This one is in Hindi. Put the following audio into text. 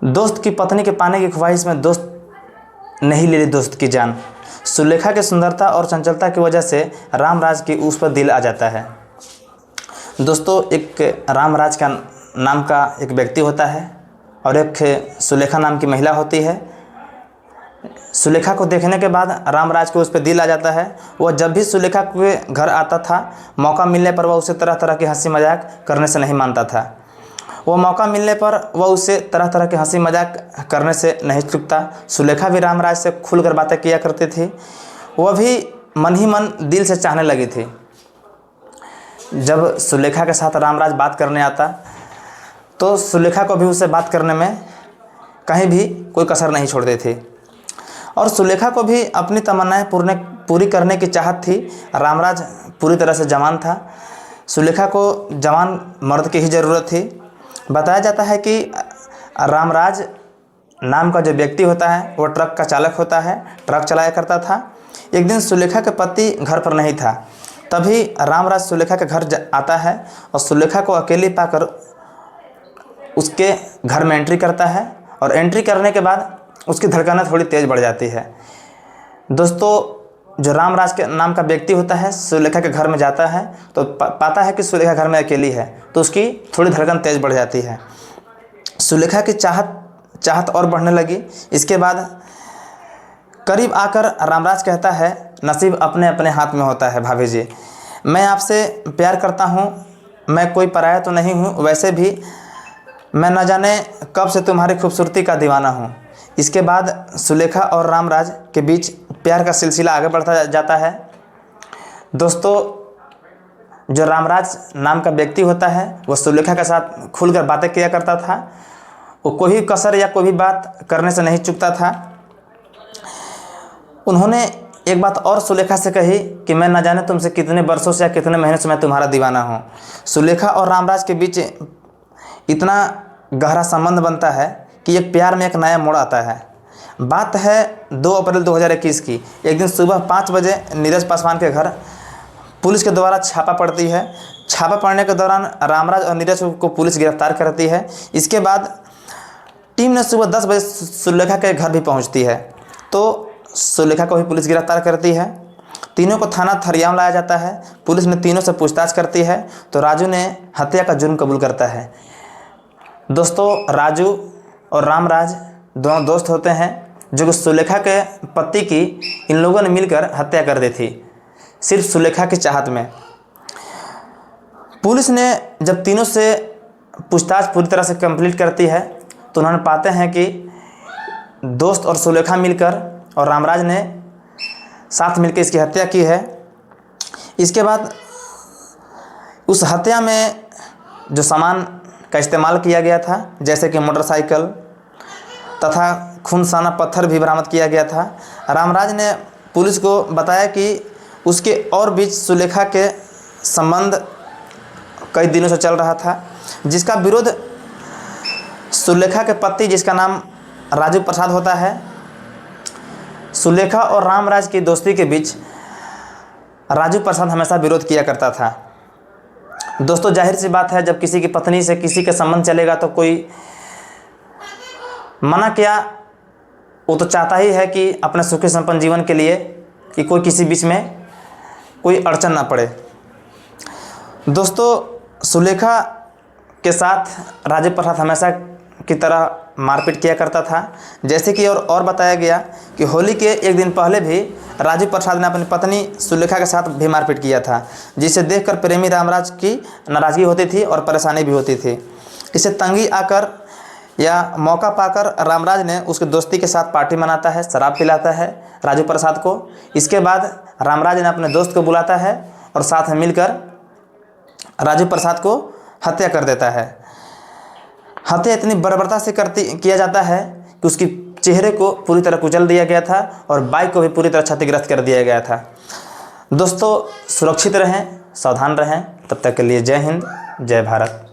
दोस्त की पत्नी के पाने की ख्वाहिश में दोस्त नहीं ले ली दोस्त की जान। सुलेखा की सुंदरता और चंचलता की वजह से रामराज की उस पर दिल आ जाता है। दोस्तों, एक रामराज का नाम का एक व्यक्ति होता है और एक सुलेखा नाम की महिला होती है। सुलेखा को देखने के बाद रामराज को उस पर दिल आ जाता है। वह जब भी सुलेखा के घर आता था, मौका मिलने पर वह उसे तरह तरह की हंसी मजाक करने से नहीं मानता था। वह मौका मिलने पर वह उससे तरह तरह के हंसी मजाक करने से नहीं चूकता। सुलेखा भी रामराज से खुलकर बातें किया करती थी। वह भी मन ही मन दिल से चाहने लगी थी। जब सुलेखा के साथ रामराज बात करने आता तो सुलेखा को भी उससे बात करने में कहीं भी कोई कसर नहीं छोड़ती थी और सुलेखा को भी अपनी तमन्नाएं पूरी करने की चाहत थी। रामराज पूरी तरह से जवान था। सुलेखा को जवान मर्द की ही ज़रूरत थी। बताया जाता है कि रामराज नाम का जो व्यक्ति होता है वो ट्रक का चालक होता है, ट्रक चलाया करता था। एक दिन सुलेखा के पति घर पर नहीं था, तभी रामराज सुलेखा के घर आता है और सुलेखा को अकेली पाकर उसके घर में एंट्री करता है और एंट्री करने के बाद उसकी धड़कनें थोड़ी तेज़ बढ़ जाती है। दोस्तों, जो रामराज के नाम का व्यक्ति होता है सुलेखा के घर में जाता है तो पाता है कि सुलेखा घर में अकेली है, तो उसकी थोड़ी धड़कन तेज़ बढ़ जाती है। सुलेखा की चाहत और बढ़ने लगी। इसके बाद करीब आकर रामराज कहता है, नसीब अपने अपने हाथ में होता है भाभी जी, मैं आपसे प्यार करता हूँ, मैं कोई पराया तो नहीं हूँ, वैसे भी मैं न जाने कब से तुम्हारी खूबसूरती का दीवाना हूँ। इसके बाद सुलेखा और रामराज के बीच प्यार का सिलसिला आगे बढ़ता जाता है। दोस्तों, जो रामराज नाम का व्यक्ति होता है वह सुलेखा के साथ खुलकर बातें किया करता था। वो कोई भी कसर या कोई भी बात करने से नहीं चूकता था। उन्होंने एक बात और सुलेखा से कही कि मैं न जाने तुमसे कितने वर्षों से या कितने महीनों से मैं तुम्हारा दीवाना हूँ। सुलेखा और रामराज के बीच इतना गहरा संबंध बनता है कि एक प्यार में एक नया मोड़ आता है। बात है 2 अप्रैल 2021 की। एक दिन सुबह 5 बजे नीरज पासवान के घर पुलिस के द्वारा छापा पड़ती है। छापा पड़ने के दौरान रामराज और नीरज को पुलिस गिरफ्तार करती है। इसके बाद टीम ने सुबह 10 बजे सुलेखा के घर भी पहुंचती है, तो सुलेखा को भी पुलिस गिरफ्तार करती है। तीनों को थाना थरियाम लाया जाता है। पुलिस ने तीनों से पूछताछ करती है तो राजू ने हत्या का जुर्म कबूल करता है। दोस्तों, राजू और रामराज दोनों दोस्त होते हैं जो कि सुलेखा के पति की इन लोगों ने मिलकर हत्या कर दी थी, सिर्फ सुलेखा की चाहत में। पुलिस ने जब तीनों से पूछताछ पूरी तरह से कंप्लीट करती है तो उन्होंने पाते हैं कि दोस्त और सुलेखा मिलकर और रामराज ने साथ मिलकर इसकी हत्या की है। इसके बाद उस हत्या में जो सामान का इस्तेमाल किया गया था, जैसे कि मोटरसाइकिल तथा खूनसाना पत्थर भी बरामद किया गया था। रामराज ने पुलिस को बताया कि उसके और बीच सुलेखा के संबंध कई दिनों से चल रहा था, जिसका विरोध सुलेखा के पति, जिसका नाम राजू प्रसाद होता है, सुलेखा और रामराज की दोस्ती के बीच राजू प्रसाद हमेशा विरोध किया करता था। दोस्तों, जाहिर सी बात है, जब किसी की पत्नी से किसी के संबंध चलेगा तो कोई मना क्या, वो तो चाहता ही है कि अपने सुखी संपन्न जीवन के लिए कि कोई किसी बीच में कोई अड़चन ना पड़े। दोस्तों, सुलेखा के साथ राजू प्रसाद हमेशा की तरह मारपीट किया करता था। जैसे कि और बताया गया कि होली के एक दिन पहले भी राजू प्रसाद ने अपनी पत्नी सुलेखा के साथ भी मारपीट किया था, जिसे देखकर प्रेमी रामराज की नाराज़गी होती थी और परेशानी भी होती थी। इसे तंगी आकर या मौका पाकर रामराज ने उसके दोस्ती के साथ पार्टी मनाता है, शराब पिलाता है राजू प्रसाद को। इसके बाद रामराज ने अपने दोस्त को बुलाता है और साथ में मिलकर राजू प्रसाद को हत्या कर देता है। हत्या इतनी बर्बरता से किया जाता है कि उसकी चेहरे को पूरी तरह कुचल दिया गया था और बाइक को भी पूरी तरह क्षतिग्रस्त कर दिया गया था। दोस्तों, सुरक्षित रहें, सावधान रहें। तब तक के लिए जय हिंद, जय भारत।